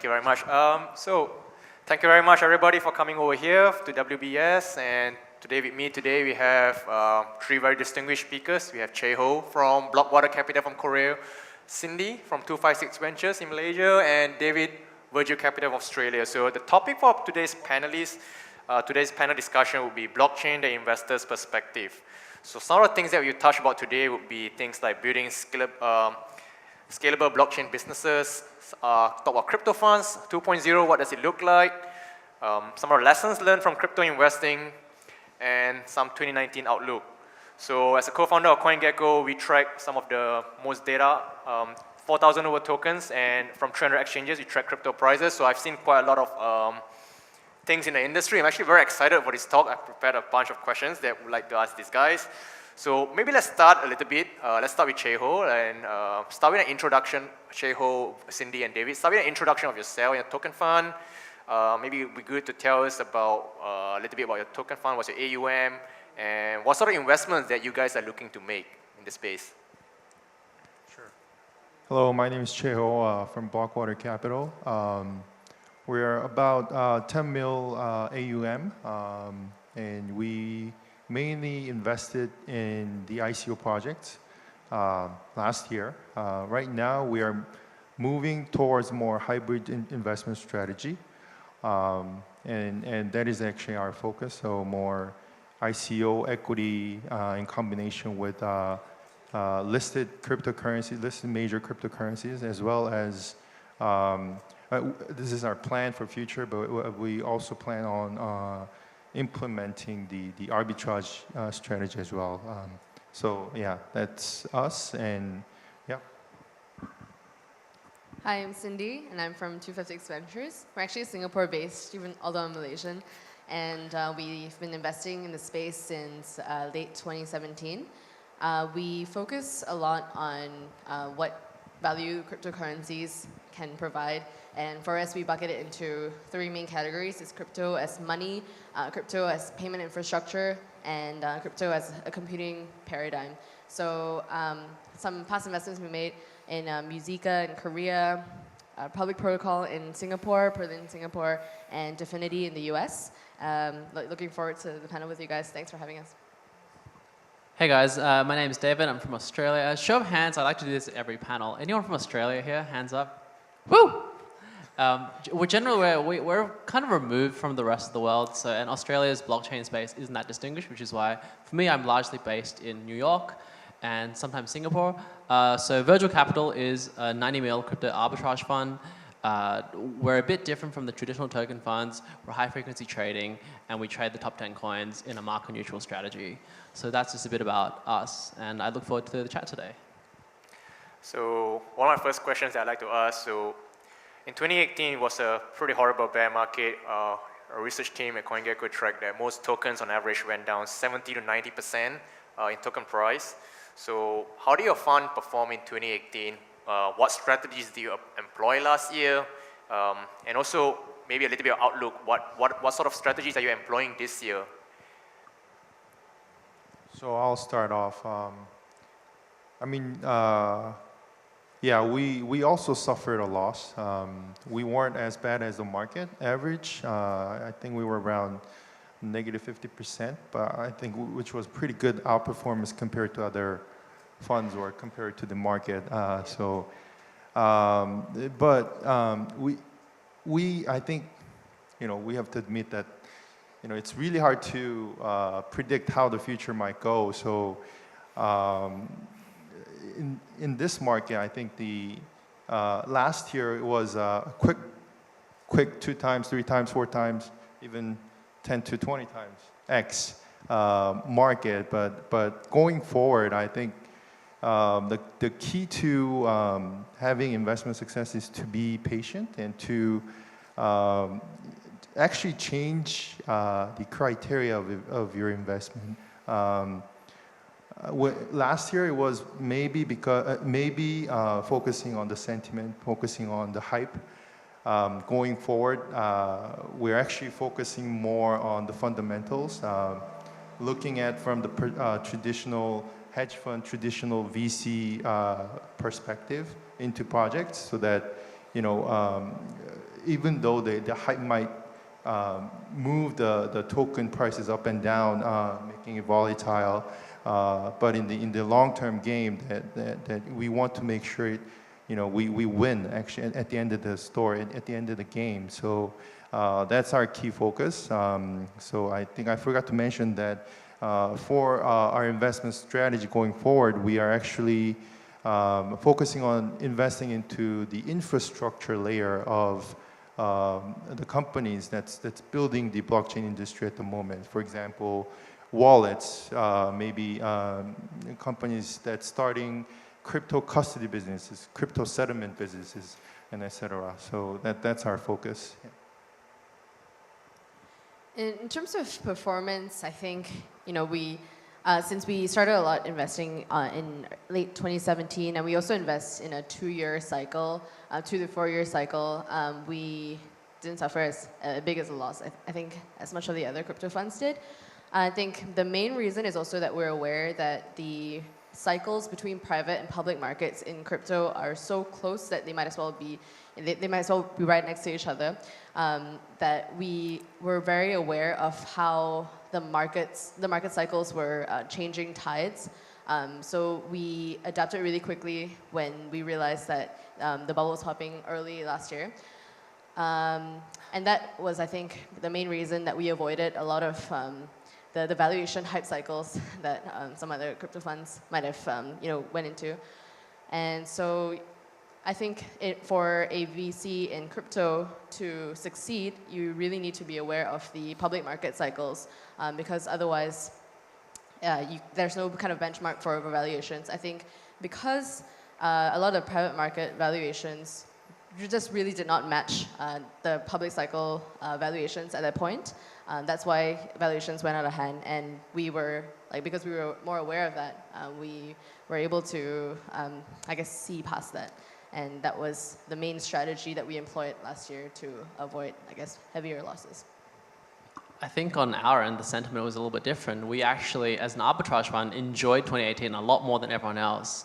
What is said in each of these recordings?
Thank you very much. Thank you very much, everybody, for coming over here to WBS. And today with me we have three very distinguished speakers. We have Che Ho from Blockwater Capital from Korea, Cindy from 256 Ventures in Malaysia, and David, Virgil Capital of Australia. So the topic for today's panel discussion will be blockchain, the investor's perspective. So some of the things that we touch about today would be things like building scalable blockchain businesses, talk about crypto funds 2.0, what does it look like, some of the lessons learned from crypto investing, and some 2019 outlook. So as a co-founder of CoinGecko, we track some of the most data, 4,000 over tokens, and from 300 exchanges, we track crypto prices. So I've seen quite a lot of things in the industry. I'm actually very excited for this talk. I've prepared a bunch of questions that I would like to ask these guys. So maybe let's start a little bit. Let's start with Che Ho and start with an introduction. Che Ho, Cindy, and David. Start with an introduction of yourself, your token fund. Maybe it would be good to tell us about a little bit about your token fund, what's your AUM, and what sort of investments that you guys are looking to make in this space. Sure. Hello, my name is Che Ho from Blockwater Capital. We're about 10 mil AUM, and we mainly invested in the ICO projects last year. Right now, we are moving towards more hybrid investment strategy, and that is actually our focus. So more ICO equity in combination with listed cryptocurrencies, listed major cryptocurrencies, as well as this is our plan for future, but we also plan on implementing the arbitrage strategy as well. So yeah, that's us, and yeah. Hi, I'm Cindy, and I'm from 256 Ventures. We're actually Singapore-based, even although I'm Malaysian, and we've been investing in the space since late 2017. We focus a lot on what value cryptocurrencies can provide. And for us, we bucket it into three main categories. It's crypto as money, crypto as payment infrastructure, and crypto as a computing paradigm. So some past investments we made in Musica in Korea, Public Protocol in Singapore, Perlin in Singapore, and Definity in the US. Looking forward to the panel with you guys. Thanks for having us. Hey guys, my name is David. I'm from Australia. Show of hands, I like to do this at every panel. Anyone from Australia here? Hands up. Woo! We're kind of removed from the rest of the world, and Australia's blockchain space isn't that distinguished, which is why, for me, I'm largely based in New York and sometimes Singapore. So Virgil Capital is a 90 mil crypto arbitrage fund. We're a bit different from the traditional token funds. We're high frequency trading, and we trade the top 10 coins in a market neutral strategy. So that's just a bit about us, and I look forward to the chat today. So one of my first questions that I'd like to ask, so in 2018, it was a pretty horrible bear market. A research team at CoinGecko tracked that most tokens on average went down 70 to 90% in token price. So how did your fund perform in 2018? What strategies did you employ last year? And also maybe a little bit of outlook. What sort of strategies are you employing this year? So I'll start off. Yeah, we also suffered a loss. We weren't as bad as the market average. I think we were around negative 50%, but I think which was pretty good outperformance compared to other funds or compared to the market. I think, we have to admit that, it's really hard to predict how the future might go. So. In this market, I think the last year it was a quick 2 times, 3 times, 4 times, even 10 to 20 times X market. But going forward, I think the key to having investment success is to be patient and to actually change the criteria of your investment. Last year it was maybe focusing on the sentiment, focusing on the hype. Going forward, we're actually focusing more on the fundamentals, looking at from the traditional hedge fund, traditional VC perspective into projects, so that even though the hype might move the token prices up and down, making it volatile, but in the long-term game, that we want to make sure we win actually at the end of the story, at the end of the game. So that's our key focus. So I think I forgot to mention that for our investment strategy going forward, we are actually focusing on investing into the infrastructure layer of the companies that's building the blockchain industry at the moment. For example, wallets, maybe companies that's starting crypto custody businesses, crypto settlement businesses, and etc. So that's our focus. Yeah. In terms of performance, I think we, since we started a lot investing in late 2017, and we also invest in a 2-year cycle, 2 to 4 year cycle, we didn't suffer as big as a loss. I think as much of the other crypto funds did. I think the main reason is also that we're aware that the cycles between private and public markets in crypto are so close that they might as well be right next to each other. That we were very aware of how the market cycles were changing tides. So we adapted really quickly when we realized that the bubble was popping early last year. And that was, I think, the main reason that we avoided a lot of the valuation hype cycles that some other crypto funds might have went into. And so I think for a VC in crypto to succeed, you really need to be aware of the public market cycles because otherwise there's no kind of benchmark for valuations. I think because a lot of private market valuations just really did not match the public cycle valuations at that point. That's why valuations went out of hand, and we were because we were more aware of that, we were able to, I guess, see past that, and that was the main strategy that we employed last year to avoid, I guess, heavier losses. I think on our end, the sentiment was a little bit different. We actually, as an arbitrage fund, enjoyed 2018 a lot more than everyone else.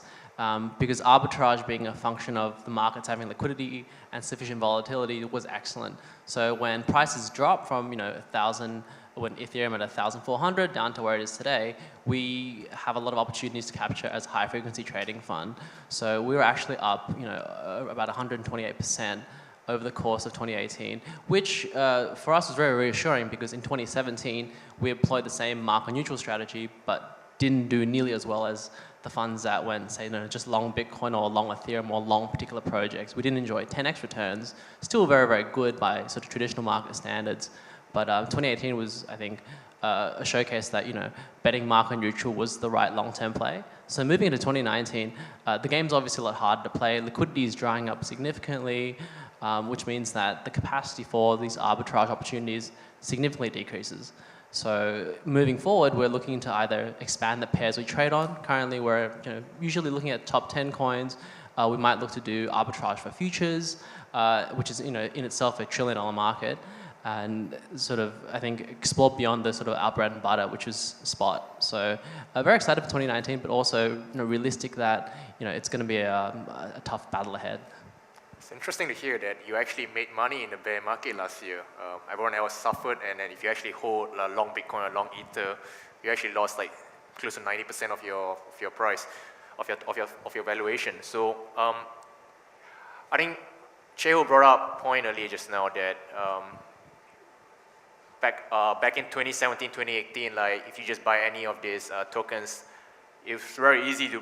Because arbitrage being a function of the markets having liquidity and sufficient volatility was excellent. So when prices drop from 1,000, when Ethereum at 1,400 down to where it is today, we have a lot of opportunities to capture as a high frequency trading fund. So we were actually up about 128% over the course of 2018, which for us was very reassuring because in 2017 we employed the same market neutral strategy but didn't do nearly as well as the funds that went, say, just long Bitcoin or long Ethereum or long particular projects. We didn't enjoy 10x returns, still very, very good by sort of traditional market standards. But 2018 was, I think, a showcase that, betting market neutral was the right long-term play. So moving into 2019, the game's obviously a lot harder to play. Liquidity is drying up significantly, which means that the capacity for these arbitrage opportunities significantly decreases. So moving forward, we're looking to either expand the pairs we trade on. Currently, we're usually looking at top 10 coins. We might look to do arbitrage for futures, which is in itself a $1 trillion market, and sort of, I think, explore beyond the sort of our bread and butter, which is spot. So very excited for 2019, but also realistic that it's going to be a tough battle ahead. It's interesting to hear that you actually made money in the bear market last year. Everyone else suffered, and then if you actually hold a long Bitcoin or long Ether, you actually lost like close to 90% of your price, of your valuation. So I think Cheho brought up a point earlier just now that back in 2017, 2018, like if you just buy any of these tokens, it's very easy to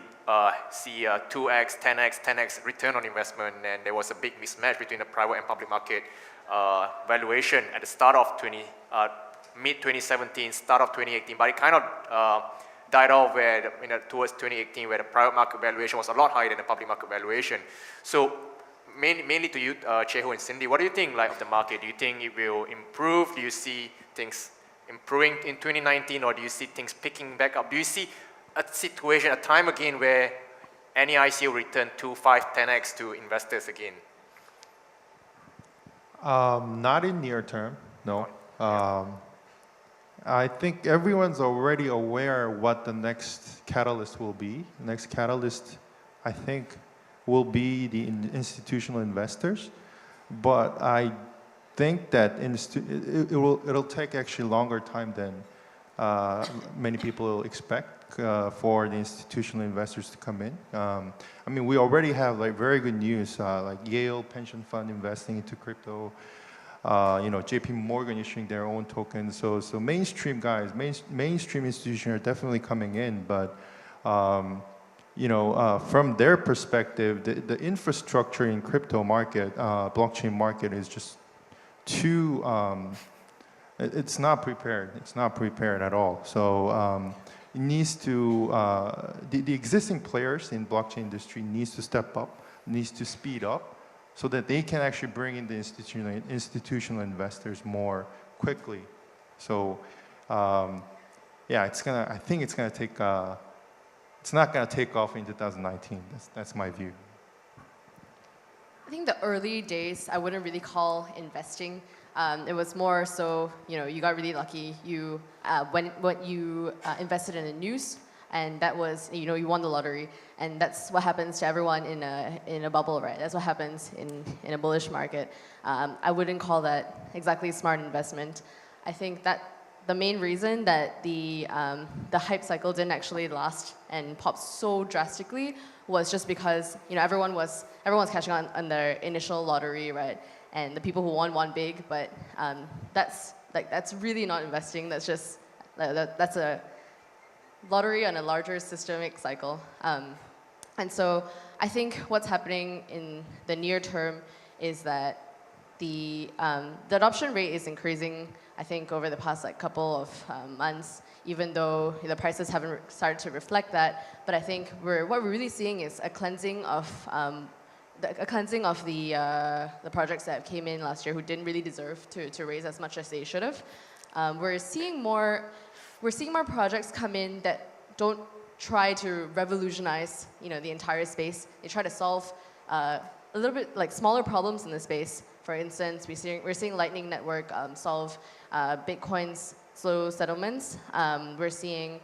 see 2x, 10x return on investment, and there was a big mismatch between the private and public market valuation at the start of mid-2017, start of 2018, but it kind of died off towards 2018, where the private market valuation was a lot higher than the public market valuation. So mainly to you, Cheho and Cindy, what do you think of the market? Do you think it will improve? Do you see things improving in 2019, or do you see things picking back up? Do you see a situation, a time again where any ICO return 2, 5, 10x to investors again? Not in near term, no. I think everyone's already aware what the next catalyst will be. The next catalyst, I think, will be the institutional investors. but I think that it'll take actually longer time than many people expect for the institutional investors to come in. I mean, we already have like very good news, like Yale pension fund investing into crypto. JP Morgan issuing their own tokens. So mainstream guys, mainstream institutions are definitely coming in, but from their perspective, the infrastructure in crypto market, blockchain market is just too. It's not prepared. It's not prepared at all. So it needs to. The existing players in blockchain industry needs to step up, needs to speed up, so that they can actually bring in the institutional investors more quickly. So yeah, I think it's gonna take. It's not gonna take off in 2019. That's my view. I think the early days I wouldn't really call investing. It was more so, you got really lucky. You when you invested in the news, and that was, you won the lottery, and that's what happens to everyone in a bubble, right? That's what happens in a bullish market. I wouldn't call that exactly smart investment. I think that the main reason that the hype cycle didn't actually last and pop so drastically was just because everyone's catching on their initial lottery, right? And the people who won big, but that's really not investing. That's just that's a lottery on a larger systemic cycle. And so I think what's happening in the near term is that the adoption rate is increasing. I think over the past couple of months, even though the prices haven't started to reflect that. But I think what we're really seeing is a cleansing of the projects that came in last year who didn't really deserve to raise as much as they should have. We're seeing more projects come in that don't try to revolutionize the entire space. They try to solve a little bit like smaller problems in the space. For instance, we're seeing Lightning Network solve Bitcoin's slow settlements. We're seeing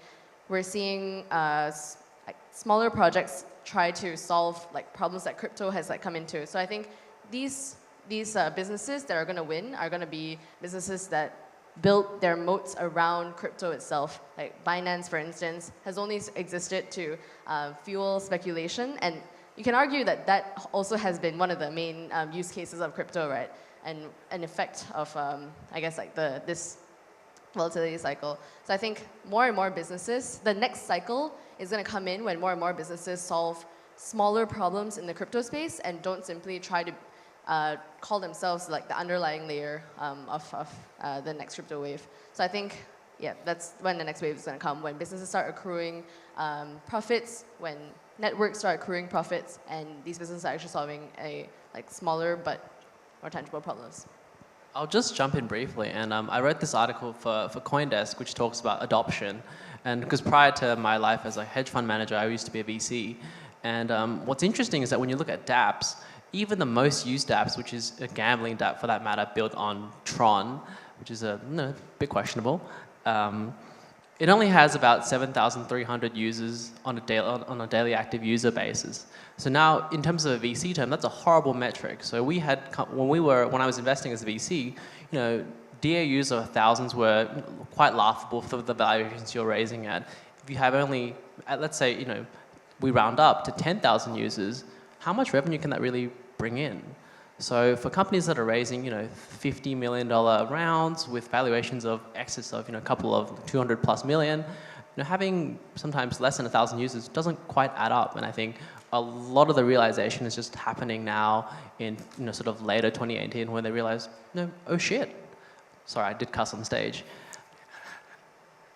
smaller projects try to solve problems that crypto has come into. So I think these businesses that are going to win are going to be businesses that built their moats around crypto itself. Like Binance, for instance, has only existed to fuel speculation, and you can argue that also has been one of the main use cases of crypto, right? And an effect of this volatility cycle. So I think more and more businesses, the next cycle is going to come in when more and more businesses solve smaller problems in the crypto space and don't simply try to call themselves the underlying layer of the next crypto wave. So I think, yeah, that's when the next wave is going to come, when businesses start accruing profits, when networks start accruing profits, and these businesses are actually solving smaller but more tangible problems. I'll just jump in briefly, and I wrote this article for CoinDesk, which talks about adoption. And because prior to my life as a hedge fund manager, I used to be a VC. And what's interesting is that when you look at dApps, even the most used dApps, which is a gambling dApp for that matter, built on Tron, which is a bit questionable, it only has about 7,300 users on a daily active user basis. So now, in terms of a VC term, that's a horrible metric. So we had, when I was investing as a VC, DAUs of thousands were quite laughable for the valuations you're raising at. If you have only, let's say, we round up to 10,000 users, how much revenue can that really bring in? So for companies that are raising, $50 million rounds with valuations of excess of, a couple of 200 plus million, having sometimes less than 1,000 users doesn't quite add up. And I think a lot of the realization is just happening now in, sort of later 2018 when they realize, oh shit. Sorry, I did cuss on stage.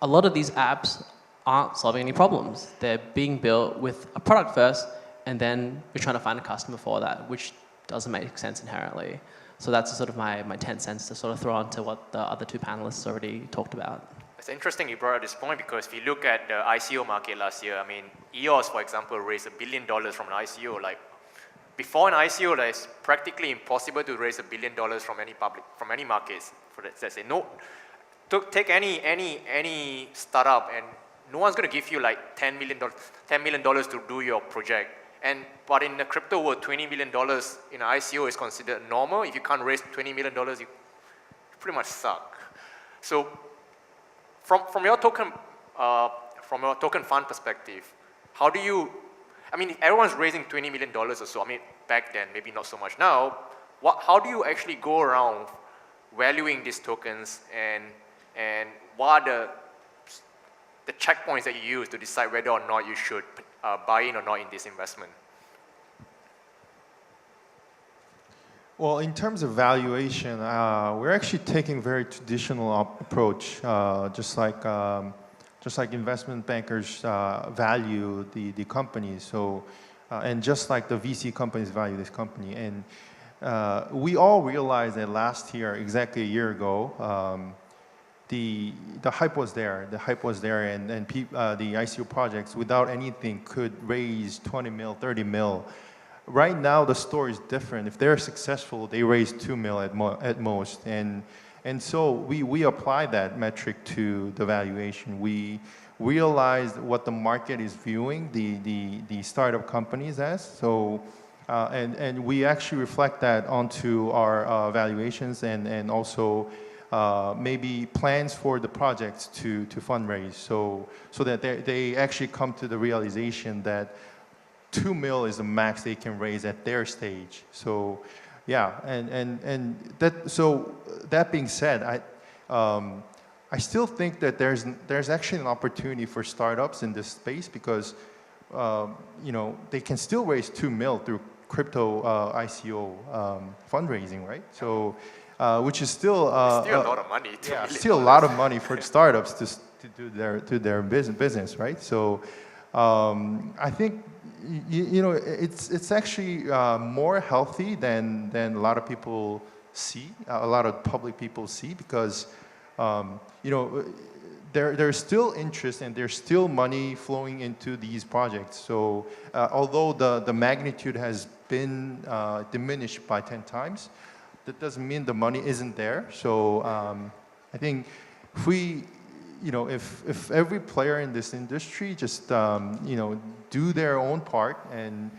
A lot of these apps aren't solving any problems. They're being built with a product first, and then we're trying to find a customer for that, which doesn't make sense inherently. So that's sort of my 10 cents to sort of throw onto what the other two panelists already talked about. It's interesting you brought up this point because if you look at the ICO market last year, I mean, EOS, for example, raised $1 billion from an ICO. Before an ICO, it's practically impossible to raise $1 billion from any markets. Let's say take any startup, and no one's going to give you $10 million to do your project. But in the crypto world, $20 million in an ICO is considered normal. If you can't raise $20 million, you pretty much suck. So from your token fund perspective, how do you, I mean, if everyone's raising $20 million or so, I mean, back then, maybe not so much now, how do you actually go around valuing these tokens, and what are the checkpoints that you use to decide whether or not you should buy in or not in this investment? Well, in terms of valuation, we're actually taking a very traditional approach, just like investment bankers value the company. So, and just like the VC companies value this company. And we all realized that last year, exactly a year ago, the hype was there. The hype was there, and the ICO projects, without anything, could raise 20 mil, 30 mil. Right now, the story is different. If they're successful, they raise 2 mil at most. And so we apply that metric to the valuation. We realized what the market is viewing the startup companies as. So, and we actually reflect that onto our valuations, and also maybe plans for the projects to fundraise. So that they actually come to the realization that 2 mil is the max they can raise at their stage. So, yeah, and that being said, I still think that there's actually an opportunity for startups in this space, because they can still raise 2 mil through crypto ICO fundraising, right? So, which is still still a lot of money. Yeah, still a lot of money for startups to do their business, right? So, I think it's actually more healthy than a lot of people see, a lot of public people see, because there's still interest and there's still money flowing into these projects. So although the magnitude has been diminished by 10 times, that doesn't mean the money isn't there. So I think if we, if every player in this industry just do their own part and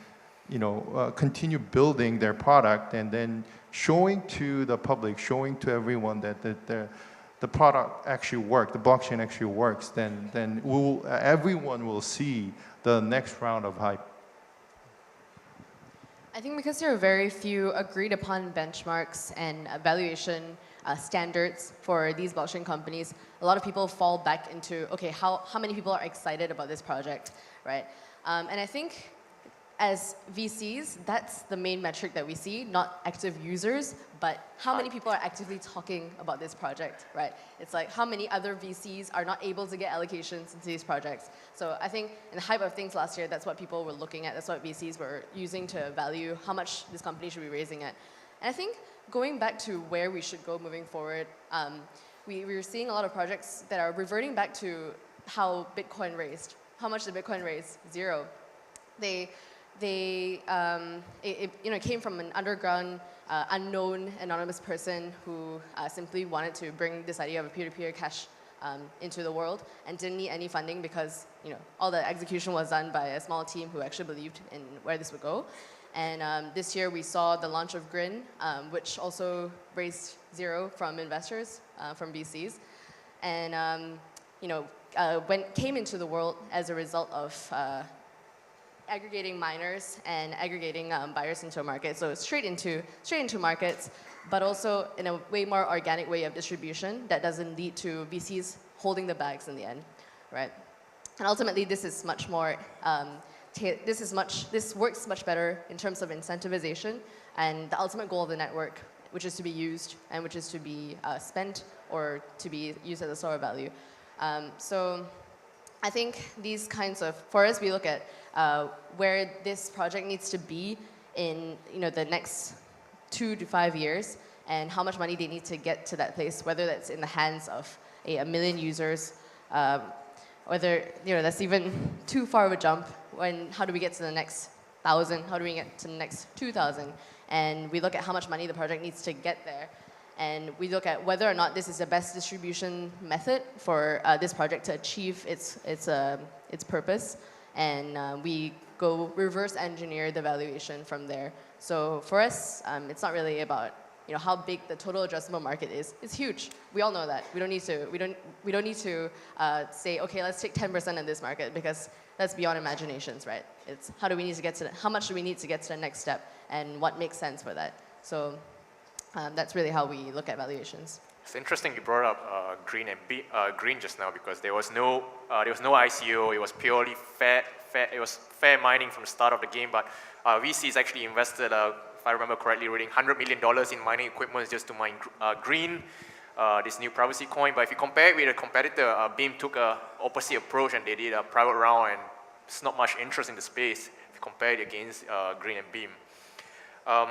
continue building their product, and then showing to the public, showing to everyone that the product actually works, the blockchain actually works, then everyone will see the next round of hype. I think because there are very few agreed upon benchmarks and valuation standards for these blockchain companies, a lot of people fall back into, okay, how many people are excited about this project, right? And I think as VCs, that's the main metric that we see, not active users, but how many people are actively talking about this project, right? It's like how many other VCs are not able to get allocations into these projects. So I think in the hype of things last year, that's what people were looking at. That's what VCs were using to value how much this company should be raising at. And I think going back to where we should go moving forward, we're seeing a lot of projects that are reverting back to how Bitcoin raised. How much did Bitcoin raise? Zero. It came from an underground, unknown, anonymous person who simply wanted to bring this idea of a peer-to-peer cash into the world, and didn't need any funding because all the execution was done by a small team who actually believed in where this would go. And this year we saw the launch of Grin, which also raised zero from investors, from VCs, and came into the world as a result of aggregating miners and aggregating buyers into a market. So straight into markets, but also in a way more organic way of distribution that doesn't lead to VCs holding the bags in the end, right? And ultimately, this is much more. This works much better in terms of incentivization and the ultimate goal of the network, which is to be used and which is to be spent or to be used as a store of value. So I think these kinds of, for us, we look at where this project needs to be in the next 2 to 5 years, and how much money they need to get to that place, whether that's in the hands of a million users, whether that's even too far of a jump. How do we get to the next 1,000? How do we get to the next 2,000? And we look at how much money the project needs to get there. And we look at whether or not this is the best distribution method for this project to achieve its purpose. And we go reverse engineer the valuation from there. So for us, it's not really about how big the total addressable market is. It's huge. We all know that. We don't need to say, okay, let's take 10% of this market, because that's beyond imaginations, right? It's how much do we need to get to the next step, and what makes sense for that. So that's really how we look at valuations. It's interesting you brought up green just now, because there was no ICO. It was purely fair mining from the start of the game. But VCs actually invested, if I remember correctly, reading $100 million in mining equipment just to mine green, this new privacy coin. But if you compare it with a competitor, Beam took a opposite approach, and they did a private round, and there's not much interest in the space if you compare it against Green and Beam. All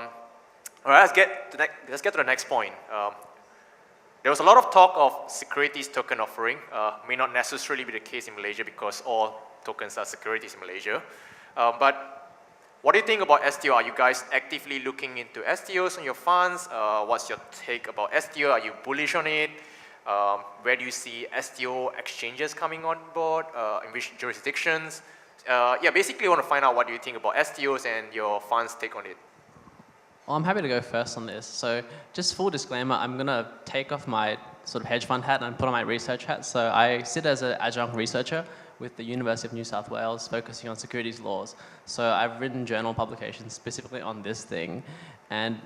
right, let's get to the next point. There was a lot of talk of securities token offering. May not necessarily be the case in Malaysia, because all tokens are securities in Malaysia. But what do you think about STO? Are you guys actively looking into STOs on your funds? What's your take about STO? Are you bullish on it? Where do you see STO exchanges coming on board? In which jurisdictions? Yeah, basically I want to find out what do you think about STOs and your fund's take on it. Well, I'm happy to go first on this. So just full disclaimer, I'm going to take off my sort of hedge fund hat and put on my research hat. So I sit as an adjunct researcher with the University of New South Wales, focusing on securities laws. So I've written journal publications specifically on this thing. And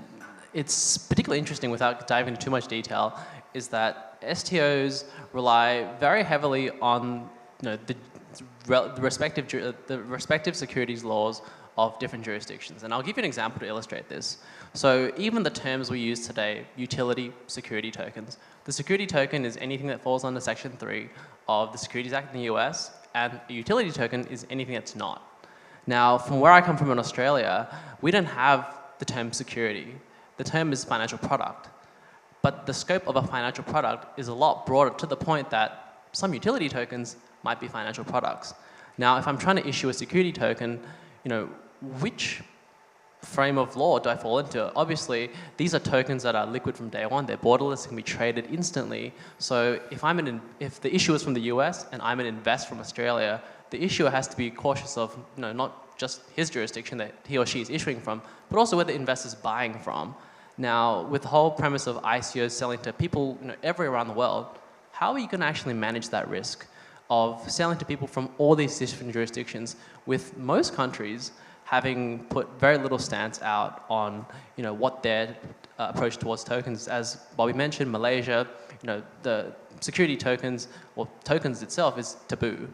it's particularly interesting, without diving into too much detail, is that STOs rely very heavily on the respective securities laws of different jurisdictions. And I'll give you an example to illustrate this. So even the terms we use today, utility security tokens. The security token is anything that falls under Section 3 of the Securities Act in the US, and a utility token is anything that's not. Now, from where I come from in Australia, we don't have the term security. The term is financial product. But the scope of a financial product is a lot broader, to the point that some utility tokens might be financial products. Now, if I'm trying to issue a security token, which frame of law do I fall into? Obviously, these are tokens that are liquid from day one. They're borderless, can be traded instantly. So if the issuer is from the US and I'm an investor from Australia, the issuer has to be cautious of not just his jurisdiction that he or she is issuing from, but also where the investor's buying from. Now, with the whole premise of ICOs selling to people everywhere around the world, how are you going to actually manage that risk of selling to people from all these different jurisdictions, with most countries having put very little stance out on what their approach towards tokens? As Bobby mentioned, Malaysia, the security tokens, or tokens itself, is taboo,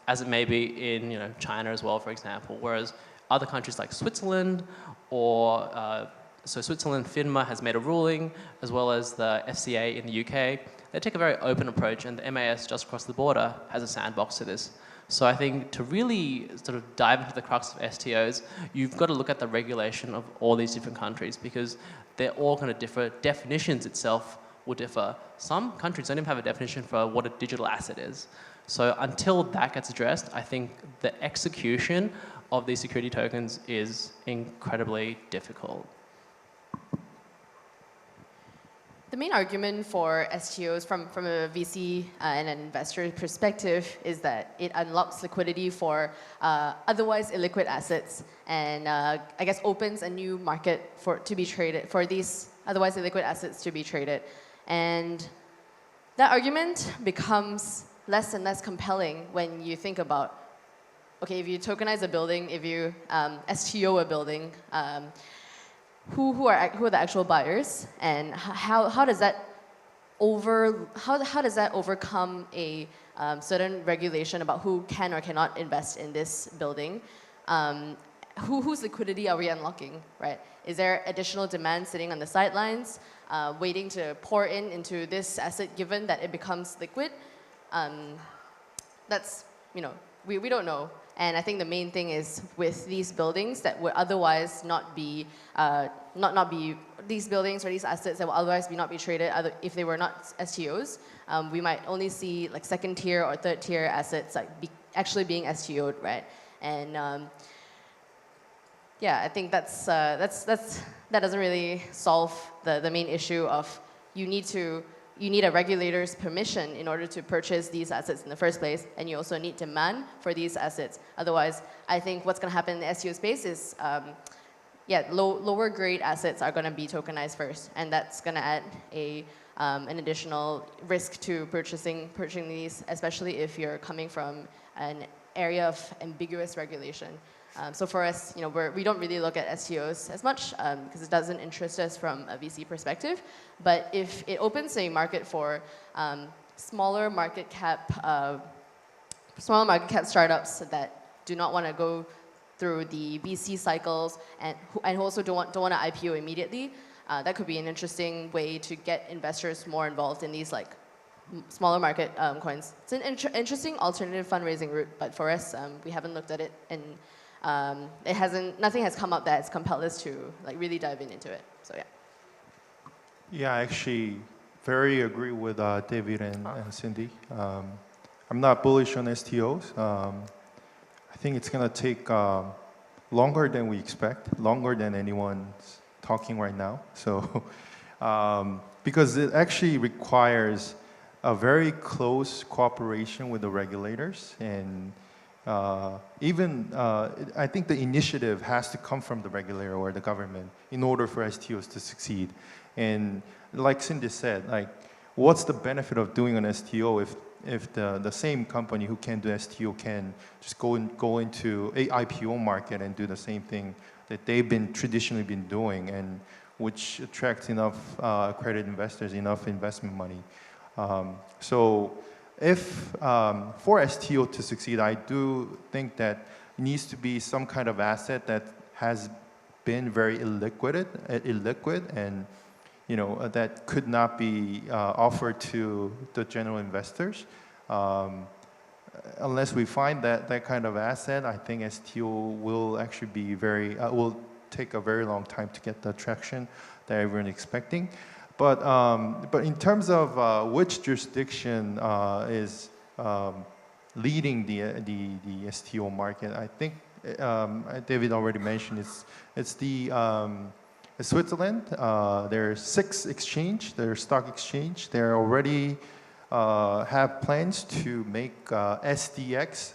as it may be in China as well, for example. Whereas other countries like Switzerland, or so Switzerland, FINMA has made a ruling, as well as the FCA in the UK. They take a very open approach, and the MAS just across the border has a sandbox to this. So I think to really sort of dive into the crux of STOs, you've got to look at the regulation of all these different countries, because they're all going to differ. Definitions itself will differ. Some countries don't even have a definition for what a digital asset is. So until that gets addressed, I think the execution of these security tokens is incredibly difficult. The main argument for STOs from a VC and an investor perspective is that it unlocks liquidity for otherwise illiquid assets, and I guess opens a new market to be traded for these otherwise illiquid assets to be traded. And that argument becomes less and less compelling when you think about, okay, if you tokenize a building, if you STO a building, who are the actual buyers, and how does that overcome a certain regulation about who can or cannot invest in this building? Whose liquidity are we unlocking, right? Is there additional demand sitting on the sidelines, waiting to pour into this asset, given that it becomes liquid? That's, we don't know. And I think the main thing is with these buildings that would otherwise not be these buildings or these assets that would otherwise not be traded if they were not STOs. We might only see like second tier or third tier assets actually being STO'd, right? And yeah, I think that doesn't really solve the main issue of you need to you need a regulator's permission in order to purchase these assets in the first place, and you also need demand for these assets. Otherwise, I think what's going to happen in the STO space is, lower grade assets are going to be tokenized first, and that's going to add an additional risk to purchasing these, especially if you're coming from an area of ambiguous regulation. So for us, we don't really look at STOs as much because it doesn't interest us from a VC perspective. But if it opens a market for smaller market cap startups that do not want to go through the VC cycles and also don't want to IPO immediately, that could be an interesting way to get investors more involved in these smaller market coins. It's an interesting alternative fundraising route, but for us, we haven't looked at it, and nothing has come up that has compelled us to really dive into it. So yeah. Yeah, I actually very agree with David and Cindy. I'm not bullish on STOs. I think it's going to take longer than we expect, longer than anyone's talking right now. So, because it actually requires a very close cooperation with the regulators, and I think the initiative has to come from the regulator or the government in order for STOs to succeed. And like Cindy said, what's the benefit of doing an STO if the same company who can do STO can just go into a IPO market and do the same thing that they've traditionally been doing, and which attracts enough accredited investors, enough investment money. So if for STO to succeed, I do think that it needs to be some kind of asset that has been very illiquid, and that could not be offered to the general investors. Unless we find that kind of asset, I think STO will actually be will take a very long time to get the traction that everyone's expecting. But in terms of which jurisdiction is leading the STO market, I think David already mentioned it's Switzerland. There's 6 exchange, their stock exchange. They already have plans to make SDX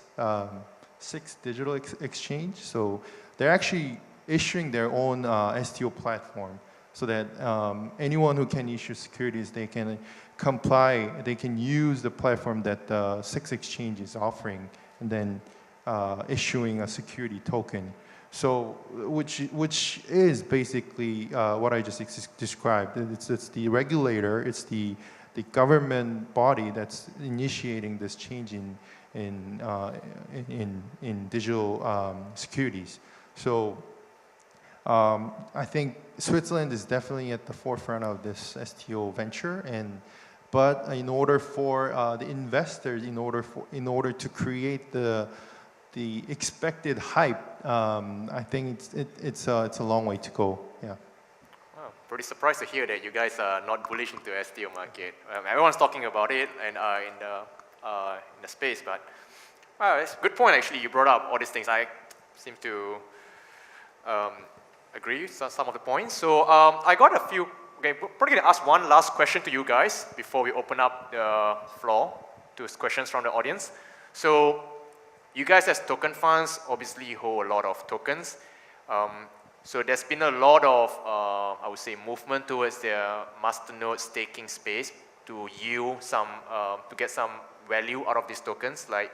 6 digital exchange. So they're actually issuing their own STO platform, so that anyone who can issue securities, they can comply, they can use the platform that the 6 exchange is offering, and then issuing a security token. So, which is basically what I just described. It's the regulator, it's the government body that's initiating this change in digital securities. So, I think Switzerland is definitely at the forefront of this STO venture, but in order for the investors, in order to create the expected hype, I think it's a long way to go. Yeah. Wow, pretty surprised to hear that you guys are not bullish into the STO market. Everyone's talking about it and in the space, but it's a good point actually. You brought up all these things. I seem to agree with some of the points. So I got a few. Okay, we're probably gonna ask one last question to you guys before we open up the floor to questions from the audience. So you guys as token funds obviously hold a lot of tokens. So there's been a lot of, I would say, movement towards the masternode staking space to yield some, to get some value out of these tokens. Like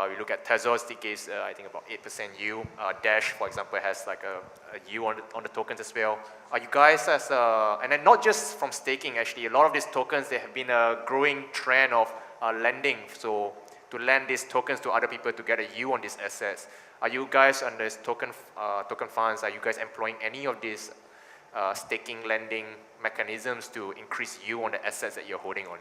we look at Tezos, it gives I think about 8% yield. Dash, for example, has like a yield on the tokens as well. Are you guys as and then not just from staking actually, a lot of these tokens, there have been a growing trend of lending. So to lend these tokens to other people to get a yield on these assets. Are you guys on this token funds, are you guys employing any of these staking lending mechanisms to increase yield on the assets that you're holding on?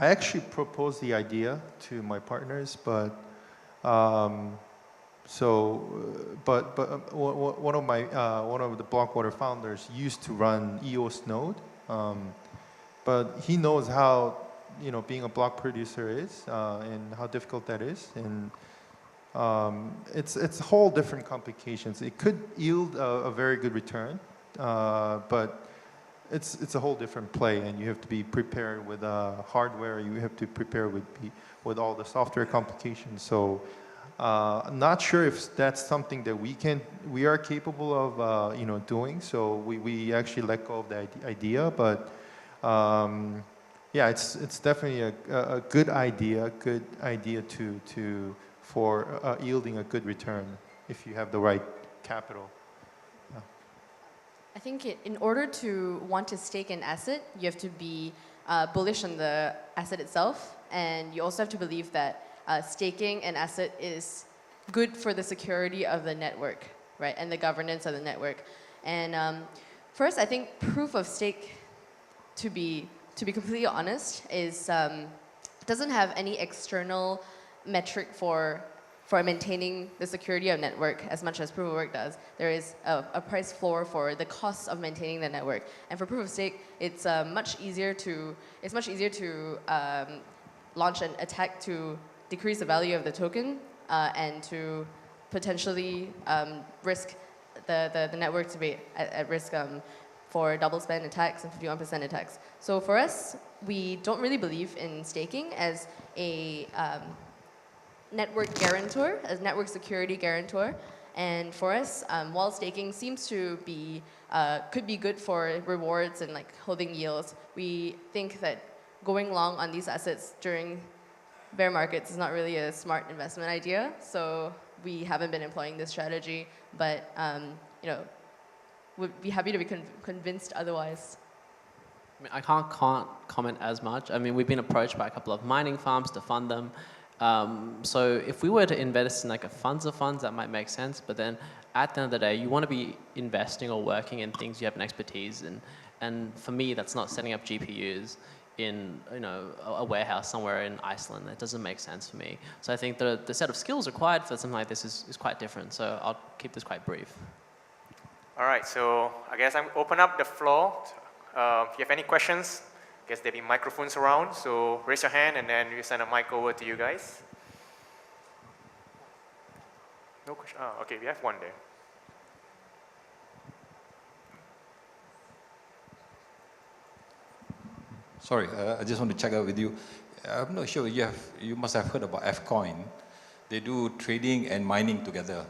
I actually proposed the idea to my partners, but one of the Blockwater founders used to run EOS node. But he knows how, being a block producer is, and how difficult that is, and it's whole different complications. It could yield a very good return, but it's a whole different play, and you have to be prepared with hardware. You have to prepare with all the software complications. So I'm not sure if that's something that we are capable of doing. So we actually let go of the idea, but yeah, it's definitely a good idea for yielding a good return if you have the right capital. I think in order to want to stake an asset, you have to be bullish on the asset itself, and you also have to believe that staking an asset is good for the security of the network, right, and the governance of the network. And first, I think proof of stake, to be completely honest, is doesn't have any external metric for maintaining the security of network as much as proof of work does. There is a price floor for the cost of maintaining the network, and for proof of stake, it's much easier to launch an attack to decrease the value of the token and to potentially risk the network to be at risk for double spend attacks and 51% attacks. So for us, we don't really believe in staking as a network guarantor, as network security guarantor. And for us, while staking seems to be, could be good for rewards and like holding yields, we think that going long on these assets during bear markets is not really a smart investment idea. So we haven't been employing this strategy, but would be happy to be convinced otherwise. I mean, I can't comment as much. I mean, we've been approached by a couple of mining farms to fund them. So if we were to invest in like a funds of funds, that might make sense. But then at the end of the day, you want to be investing or working in things you have an expertise in. And for me, that's not setting up GPUs in a warehouse somewhere in Iceland. That doesn't make sense for me. So I think the set of skills required for something like this is quite different. So I'll keep this quite brief. All right, so I guess I'm open up the floor. If you have any questions, I guess there'll be microphones around, so raise your hand and then we'll send a mic over to you guys. No question? Oh, okay, we have one there. Sorry, I just want to check out with you. I'm not sure, you must have heard about Fcoin. They do trading and mining together.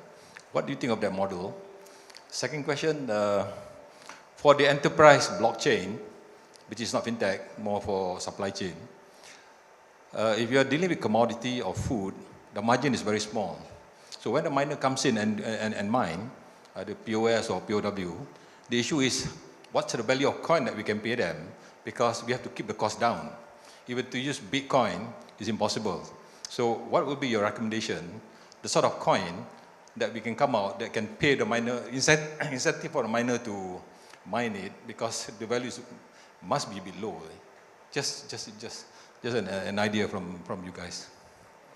What do you think of that model? Second question, for the enterprise blockchain, which is not fintech, more for supply chain, if you are dealing with commodity or food, the margin is very small. So when the miner comes in and mine, the POS or POW, the issue is, what's the value of coin that we can pay them? Because we have to keep the cost down. Even to use Bitcoin is impossible. So what would be your recommendation, the sort of coin that we can come out that can pay the miner, incentive for the miner to mine it, because the values must be a bit low. Just an idea from you guys.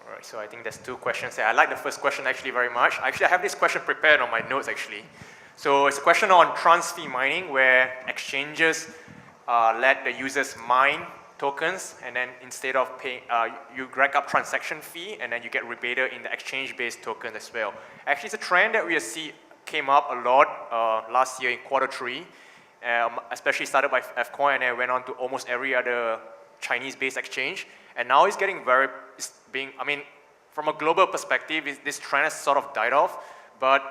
All right, so I think there's two questions there. I like the first question actually very much. Actually, I have this question prepared on my notes actually. So it's a question on trans fee mining, where exchanges let the users mine tokens, and then instead of paying, you rack up transaction fee, and then you get rebated in the exchange-based token as well. Actually, it's a trend that we see came up a lot last year in Q3, especially started by Fcoin and then went on to almost every other Chinese-based exchange. And now it's getting from a global perspective, this trend has sort of died off, but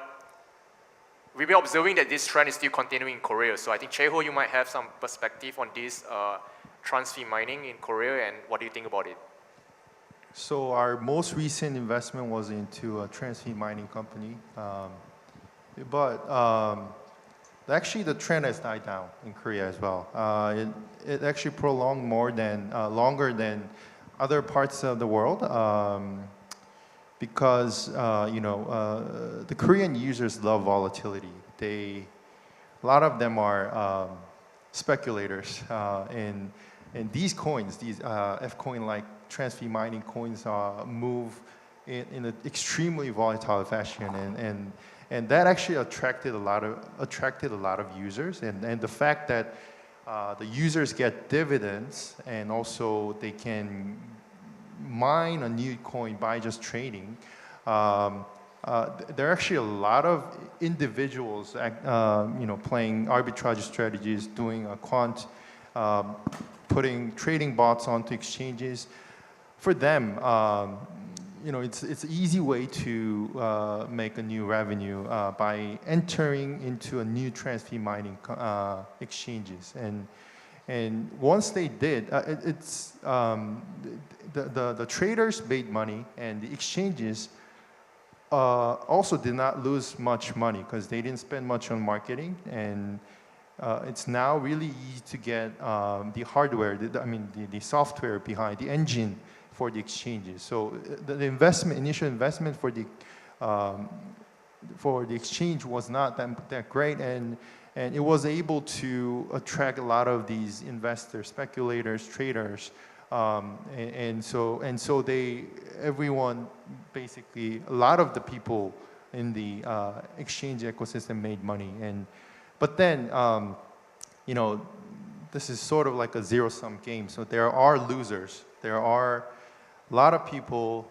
we've been observing that this trend is still continuing in Korea. So I think Chae-ho, you might have some perspective on this trans fee mining in Korea, and what do you think about it? So our most recent investment was into a trans fee mining company, but actually the trend has died down in Korea as well. It actually prolonged longer than other parts of the world, because the Korean users love volatility. A lot of them are speculators, and these coins, these Fcoin-like trans fee mining coins, move in an extremely volatile fashion, and that actually attracted a lot of users, and the fact that the users get dividends and also they can mine a new coin by just trading there are actually a lot of individuals, playing arbitrage strategies, doing a quant, putting trading bots onto exchanges. For them, it's an easy way to make a new revenue by entering into a new transfer mining exchanges. And once they did, the traders made money, and the exchanges also did not lose much money because they didn't spend much on marketing, and it's now really easy to get the hardware, the software behind the engine for the exchanges. So the initial investment for the exchange was not that great, and it was able to attract a lot of these investors, speculators, traders, and so everyone, basically a lot of the people in the exchange ecosystem made money. But then this is sort of like a zero-sum game. So there are losers. There are a lot of people.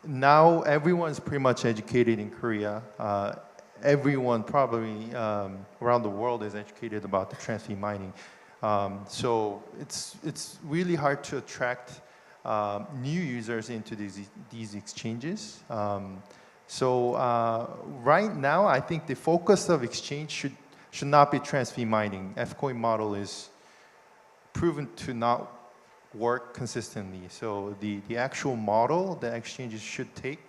Now everyone's pretty much educated in Korea. Everyone probably around the world is educated about the transfer mining. So it's really hard to attract new users into these exchanges. So right now, I think the focus of exchange should not be transfer mining. F-coin model is proven to not work consistently. So the actual model that exchanges should take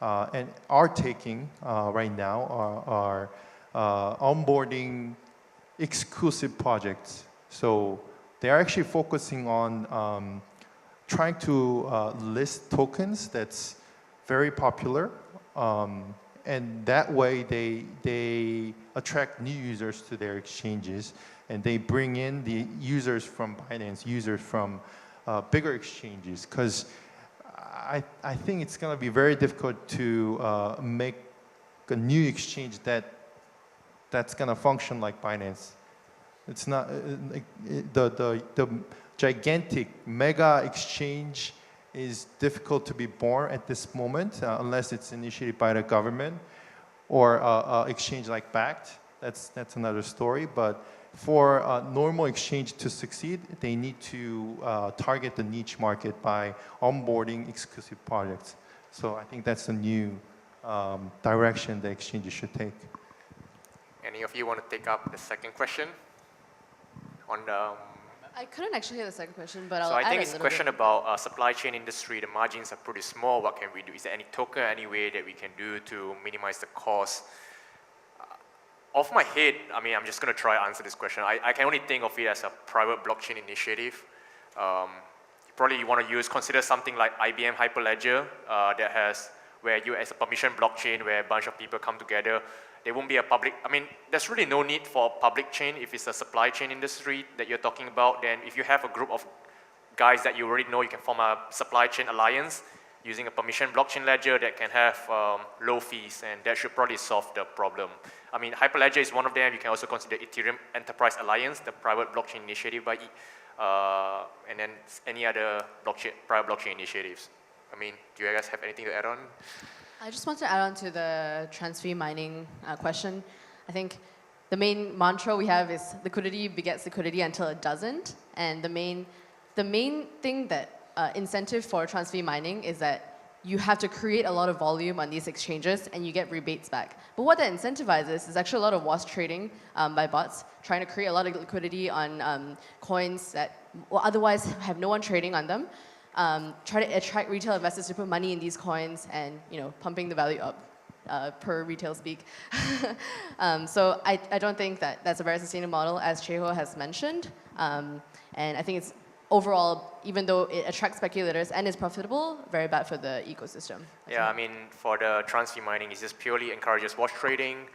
and are taking right now are onboarding exclusive projects. So they're actually focusing on trying to list tokens that's very popular, and that way they attract new users to their exchanges, and they bring in the users from Binance, users from bigger exchanges, because I think it's going to be very difficult to make a new exchange that's going to function like Binance. It's not the gigantic mega exchange is difficult to be born at this moment unless it's initiated by the government or exchange like Backed. That's another story. But for a normal exchange to succeed, they need to target the niche market by onboarding exclusive projects. So I think that's a new direction the exchanges should take. Any of you want to take up the second question? On the I couldn't actually hear the second question, but I'll So I add think a it's a little question bit. about supply chain industry. The margins are pretty small. What can we do? Is there any token, any way that we can do to minimize the cost? Off my head, I'm just going to try to answer this question. I can only think of it as a private blockchain initiative. Probably you want to consider something like IBM Hyperledger where you as a permission blockchain where a bunch of people come together. There won't be a public, there's really no need for public chain if it's a supply chain industry that you're talking about. Then if you have a group of guys that you already know, you can form a supply chain alliance using a permission blockchain ledger that can have low fees, and that should probably solve the problem. Hyperledger is one of them. You can also consider Ethereum Enterprise Alliance, the private blockchain initiative by and then any other private blockchain initiatives. Do you guys have anything to add on? I just want to add on to the transfer mining question. I think the main mantra we have is liquidity begets liquidity until it doesn't. And the main thing that incentive for transfer mining is that you have to create a lot of volume on these exchanges and you get rebates back. But what that incentivizes is actually a lot of wash trading by bots, trying to create a lot of liquidity on coins that will otherwise have no one trading on them. Try to attract retail investors to put money in these coins and pumping the value up per retail speak. So I don't think that that's a very sustainable model, as Cheho has mentioned. And I think it's overall, even though it attracts speculators and is profitable, very bad for the ecosystem. Yeah, for the transfer mining, it just purely encourages wash trading.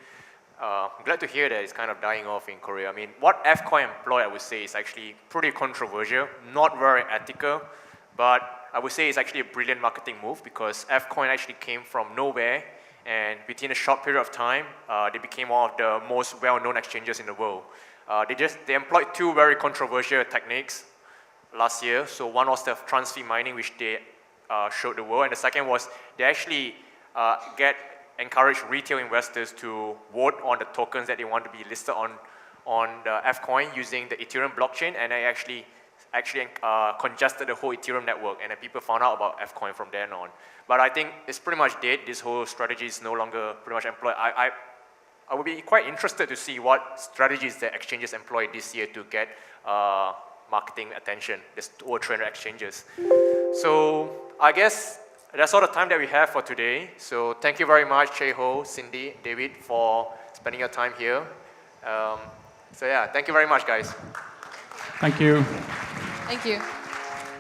I'm glad to hear that it's kind of dying off in Korea. What F-coin employ, I would say, is actually pretty controversial, not very ethical. But I would say it's actually a brilliant marketing move because F-coin actually came from nowhere, and within a short period of time, they became one of the most well-known exchanges in the world. They employed two very controversial techniques last year. So one was the transfer mining, which they showed the world, and the second was they actually encourage retail investors to vote on the tokens that they want to be listed on the Fcoin using the Ethereum blockchain, and I actually congested the whole Ethereum network, and then people found out about Fcoin from then on. But I think it's pretty much dead. This whole strategy is no longer pretty much employed. I would be quite interested to see what strategies the exchanges employ this year to get marketing attention. There's over 300 exchanges. So I guess that's all the time that we have for today. So thank you very much, Che-Ho, Cindy, David, for spending your time here. So yeah, thank you very much, guys. Thank you. Thank you.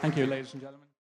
Thank you, ladies and gentlemen.